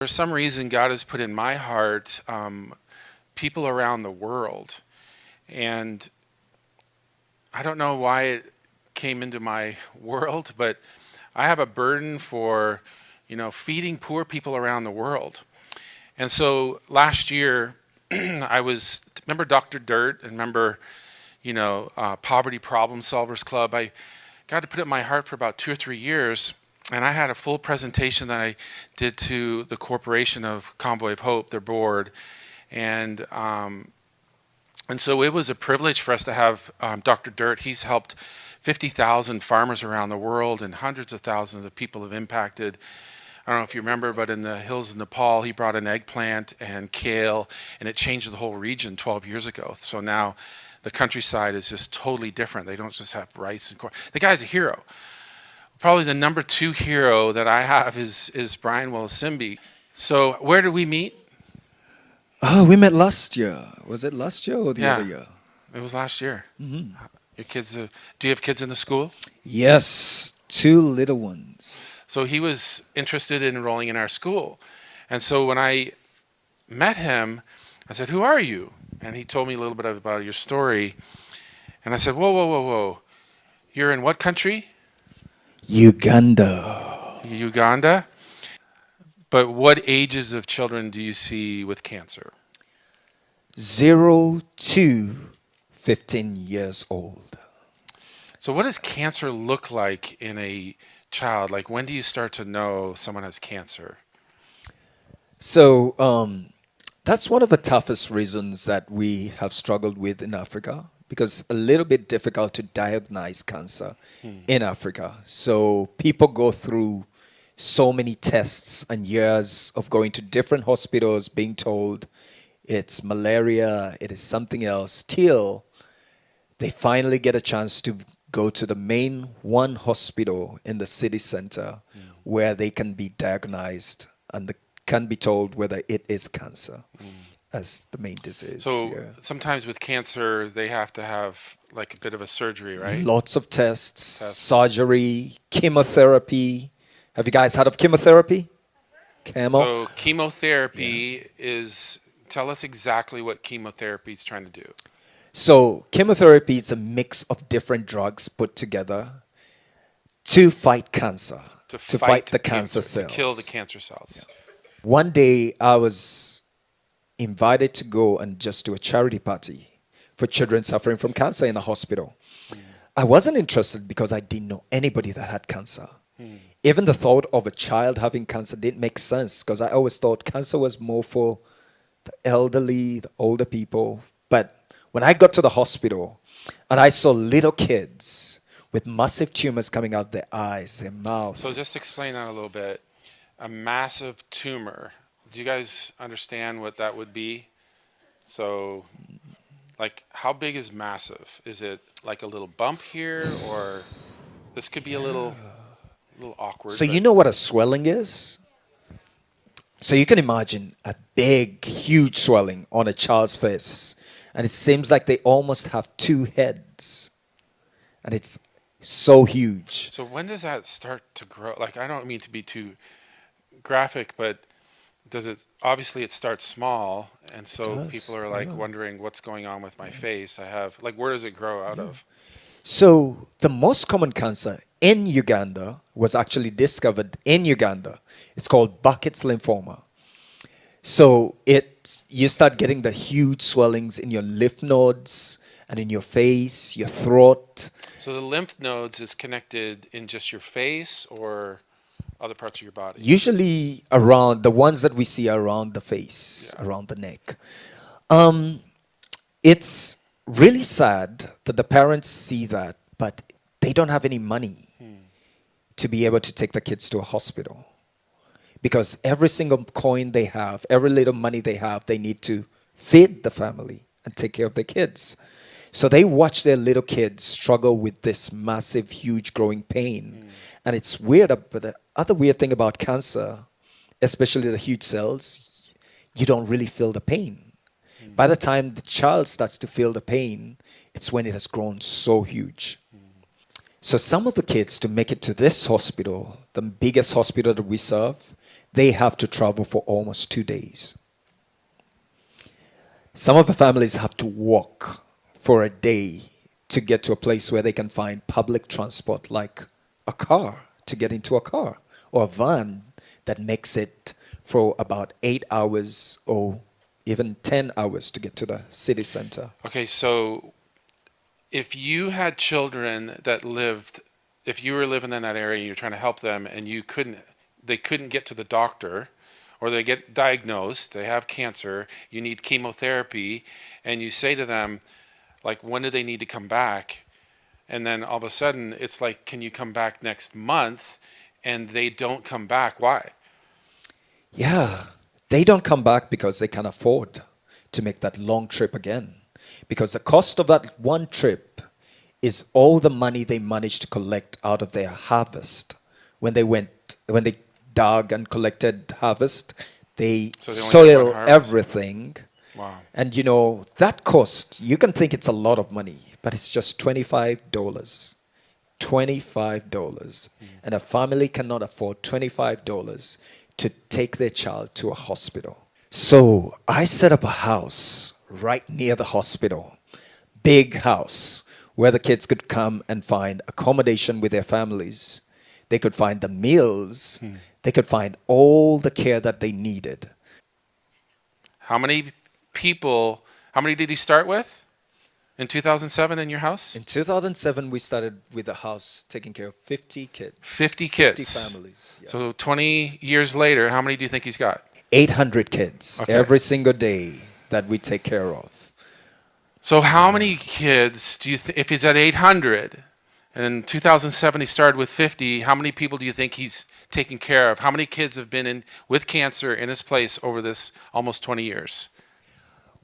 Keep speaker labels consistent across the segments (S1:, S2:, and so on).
S1: For some reason, God has put in my heart people around the world. And I don't know why it came into my world, but I have a burden for, feeding poor people around the world. And so last year, remember Dr. Dirt and remember, Poverty Problem Solvers Club. I got to put it in my heart for about 2 or 3 years. And I had a full presentation that I did to the corporation of Convoy of Hope, their board. And so it was a privilege for us to have Dr. Dirt. He's helped 50,000 farmers around the world, and hundreds of thousands of people have impacted. I don't know if you remember, but in the hills of Nepal, he brought an eggplant and kale, and it changed the whole region 12 years ago. So now the countryside is just totally different. They don't just have rice and corn. The guy's a hero. Probably the number 2 hero that I have is Brian Walusimbi. So where did we meet?
S2: Oh, we met last year. Was it last year or the other year?
S1: It was last year. Your kids, do you have kids in the school?
S2: Yes, 2 little ones.
S1: So he was interested in enrolling in our school. And so when I met him, I said, "Who are you?" And he told me a little bit about your story. And I said, "Whoa, whoa, whoa, whoa. You're in what country?"
S2: Uganda.
S1: Uganda? But what ages of children do you see with cancer?
S2: 0 to 15 years old.
S1: So what does cancer look like in a child? Like, when do you start to know someone has cancer?
S2: So that's one of the toughest reasons that we have struggled with in Africa, because it's a little bit difficult to diagnose cancer in Africa. So people go through so many tests and years of going to different hospitals, being told it's malaria, it is something else, till they finally get a chance to go to the main one hospital in the city center where they can be diagnosed and can be told whether it is cancer as the main disease.
S1: So sometimes with cancer, they have to have like a bit of a surgery, right?
S2: Lots of tests, surgery, chemotherapy. Have you guys heard of chemotherapy?
S1: So chemotherapy is, tell us exactly what chemotherapy is trying to do.
S2: So chemotherapy is a mix of different drugs put together to fight cancer, to fight the cancer cells.
S1: To kill the cancer cells.
S2: Yeah. One day I was invited to go and just do a charity party for children suffering from cancer in a hospital. I wasn't interested because I didn't know anybody that had cancer. Even the thought of a child having cancer didn't make sense, because I always thought cancer was more for the elderly, the older people. But when I got to the hospital and I saw little kids with massive tumors coming out their eyes, their mouth.
S1: So just explain that a little bit. A massive tumor. Do you guys understand what that would be? So, like, how big is massive? Is it like a little bump here, or this could be a little awkward?
S2: So you know what a swelling is? So you can imagine a big, huge swelling on a child's face, and it seems like they almost have 2 heads, and it's so huge.
S1: So when does that start to grow? Like, I don't mean to be too graphic, but obviously it starts small, and so people are like wondering what's going on with my face. Where does it grow out of?
S2: So the most common cancer in Uganda was actually discovered in Uganda. It's called Burkitt's lymphoma. So you start getting the huge swellings in your lymph nodes and in your face, your throat.
S1: So the lymph nodes is connected in just your face or other parts of your body?
S2: Usually around, the ones that we see are around the face, around the neck. It's really sad that the parents see that, but they don't have any money to be able to take the kids to a hospital. Because every single coin they have, every little money they have, they need to feed the family and take care of their kids. So they watch their little kids struggle with this massive, huge growing pain. And it's weird, but the other weird thing about cancer, especially the huge cells, you don't really feel the pain. By the time the child starts to feel the pain, it's when it has grown so huge. So some of the kids, to make it to this hospital, the biggest hospital that we serve, they have to travel for almost 2 days. Some of the families have to walk for a day to get to a place where they can find public transport like a car, to get into a car, or a van that makes it for about 8 hours or even 10 hours to get to the city center.
S1: Okay, so if you had children that lived, if you were living in that area and you're trying to help them and they couldn't get to the doctor, or they get diagnosed, they have cancer, you need chemotherapy, and you say to them, like, when do they need to come back? And then all of a sudden, it's like, can you come back next month? And they don't come back. Why?
S2: Yeah, they don't come back because they can afford to make that long trip again. Because the cost of that one trip is all the money they managed to collect out of their harvest. When they dug and collected harvest, they
S1: So they only have
S2: soil
S1: one harvest.
S2: everything.
S1: Wow.
S2: And that cost, you can think it's a lot of money, but it's just $25. $25. And a family cannot afford $25 to take their child to a hospital. So I set up a house right near the hospital, big house, where the kids could come and find accommodation with their families. They could find the meals. They could find all the care that they needed.
S1: How many did he start with in 2007 in your house?
S2: In 2007, we started with the house taking care of 50 kids.
S1: 50 kids.
S2: 50 families. Yeah.
S1: So 20 years later, how many do you think he's got?
S2: 800 kids
S1: Okay.
S2: every single day that we take care of.
S1: So how many kids do you if he's at 800 and in 2007 he started with 50, how many people do you think he's taking care of? How many kids have been in with cancer in his place over this almost 20 years?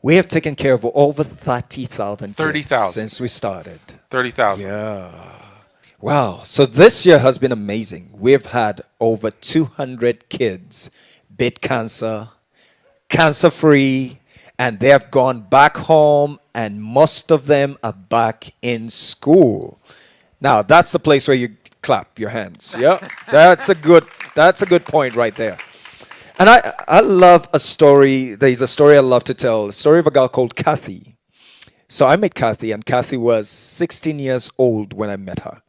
S2: We have taken care of over 30,000 kids
S1: 30,000.
S2: since we started.
S1: 30,000.
S2: Yeah. Wow. So this year has been amazing. We've had over 200 kids beat cancer, cancer-free, and they have gone back home, and most of them are back in school. Now, that's the place where you clap your hands. Yeah. That's a good point right there. And I love a story. There's a story I love to tell. A story of a girl called Kathy. So I met Kathy, and Kathy was 16 years old when I met her.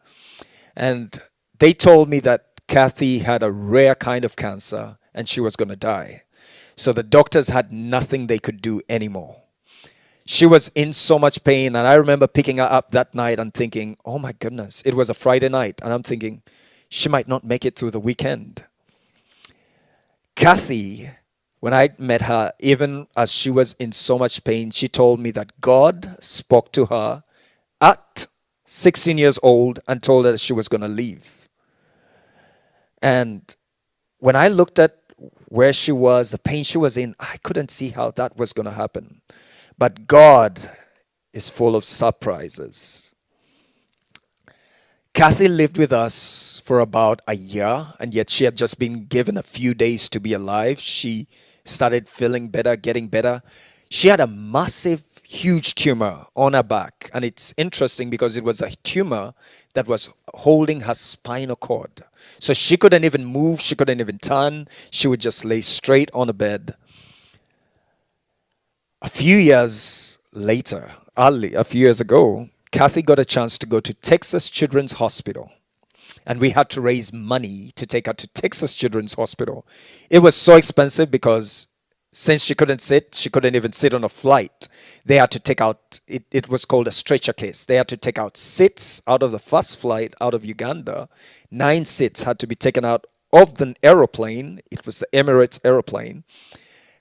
S2: And they told me that Kathy had a rare kind of cancer and she was going to die. So the doctors had nothing they could do anymore. She was in so much pain, and I remember picking her up that night and thinking, oh my goodness, it was a Friday night, and I'm thinking, she might not make it through the weekend. Kathy, when I met her, even as she was in so much pain, she told me that God spoke to her at 16 years old and told her that she was going to leave. And when I looked at where she was, the pain she was in, I couldn't see how that was going to happen. But God is full of surprises. Kathy lived with us for about a year, and yet she had just been given a few days to be alive. She started feeling better, getting better. She had a massive, huge tumor on her back. And it's interesting because it was a tumor that was holding her spinal cord. So she couldn't even move. She couldn't even turn. She would just lay straight on a bed. A few years later, a few years ago, Kathy got a chance to go to Texas Children's Hospital. And we had to raise money to take her to Texas Children's Hospital. It was so expensive because since she couldn't even sit on a flight. They had to take out, it was called a stretcher case. They had to take out seats out of the first flight out of Uganda. 9 seats had to be taken out of the aeroplane. It was the Emirates aeroplane.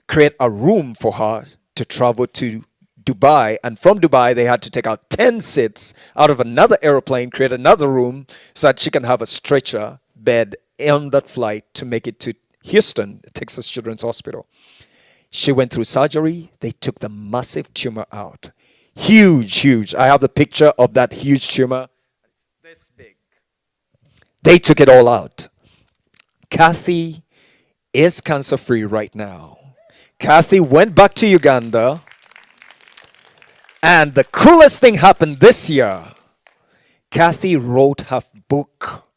S2: Create a room for her to travel to Dubai, and from Dubai they had to take out 10 seats out of another airplane, create another room so that she can have a stretcher bed on that flight to make it to Houston, Texas Children's Hospital. She went through surgery. They took the massive tumor out. Huge. I have the picture of that huge tumor. It's this big. They took it all out. Kathy is cancer-free right now. Kathy went back to Uganda. And the coolest thing happened this year. Kathy wrote her book,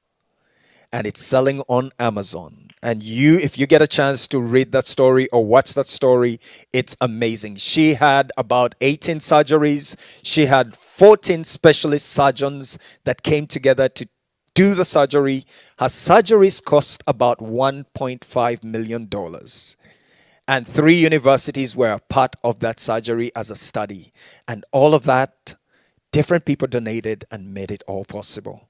S2: and it's selling on Amazon. And if you get a chance to read that story or watch that story, it's amazing. She had about 18 surgeries. She had 14 specialist surgeons that came together to do the surgery. Her surgeries cost about $1.5 million. And 3 universities were a part of that surgery as a study. And all of that, different people donated and made it all possible.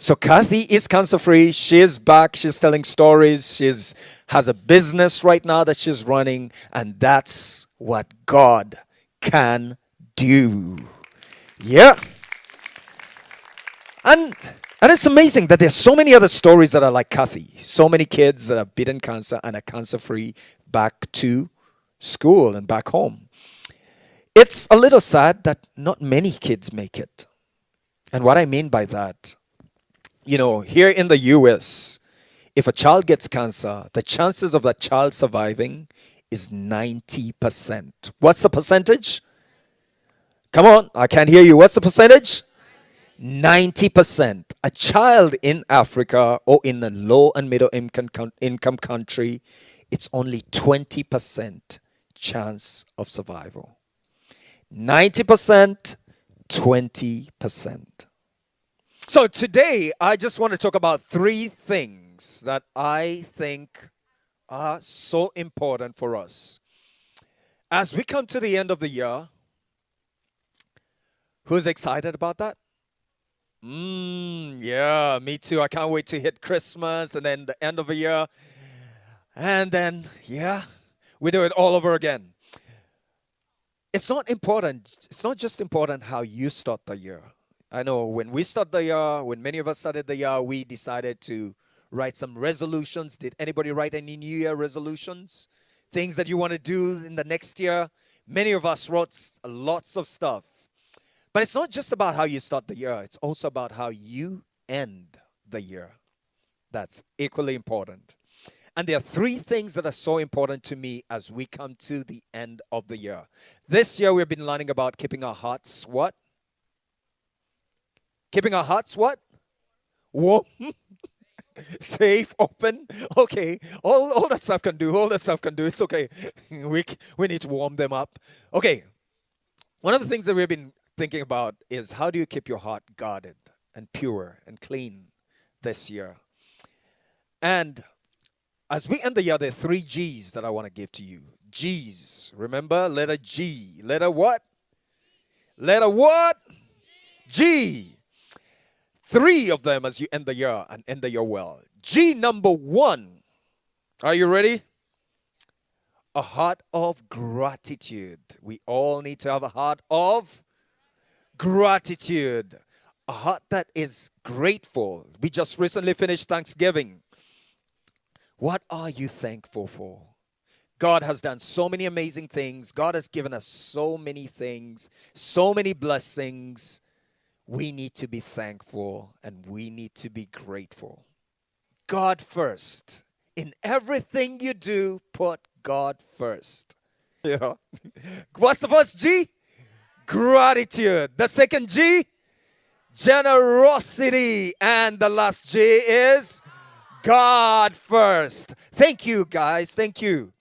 S2: So Kathy is cancer free. She's back. She's telling stories. She's has a business right now that she's running, and that's what God can do. Yeah. And it's amazing that there's so many other stories that are like Kathy. So many kids that have beaten cancer and are cancer free back to school and back home. It's a little sad that not many kids make it. And what I mean by that, here in the US, if a child gets cancer, the chances of that child surviving is 90%. What's the percentage? Come on, I can't hear you. What's the percentage? 90%. A child in Africa or in a low and middle income country, it's only 20% chance of survival. 90%, 20%. So today, I just want to talk about 3 things that I think are so important for us. As we come to the end of the year, who's excited about that? Yeah, me too. I can't wait to hit Christmas and then the end of the year. And then, we do it all over again. It's not just important how you start the year. I know when we start the year, when many of us started the year, we decided to write some resolutions. Did anybody write any New Year resolutions? Things that you want to do in the next year? Many of us wrote lots of stuff. But it's not just about how you start the year. It's also about how you end the year. That's equally important. And there are 3 things that are so important to me as we come to the end of the year. This year we've been learning about keeping our hearts what? Keeping our hearts what? Warm? Safe, open? Okay. All that stuff can do. All that stuff can do. It's okay. We need to warm them up. Okay. One of the things that we've been thinking about is how do you keep your heart guarded and pure and clean this year? And as we end the year, there are 3 G's that I want to give to you. G's. Remember? Letter G. Letter what? Letter what? G. 3 of them as you end the year and end the year well. G number 1. Are you ready? A heart of gratitude. We all need to have a heart of gratitude. A heart that is grateful. We just recently finished Thanksgiving. What are you thankful for? God has done so many amazing things. God has given us so many things, so many blessings. We need to be thankful and we need to be grateful. God first. In everything you do, put God first. Yeah. What's the first G? Gratitude. The second G? Generosity. And the last G is God first. Thank you, guys. Thank you.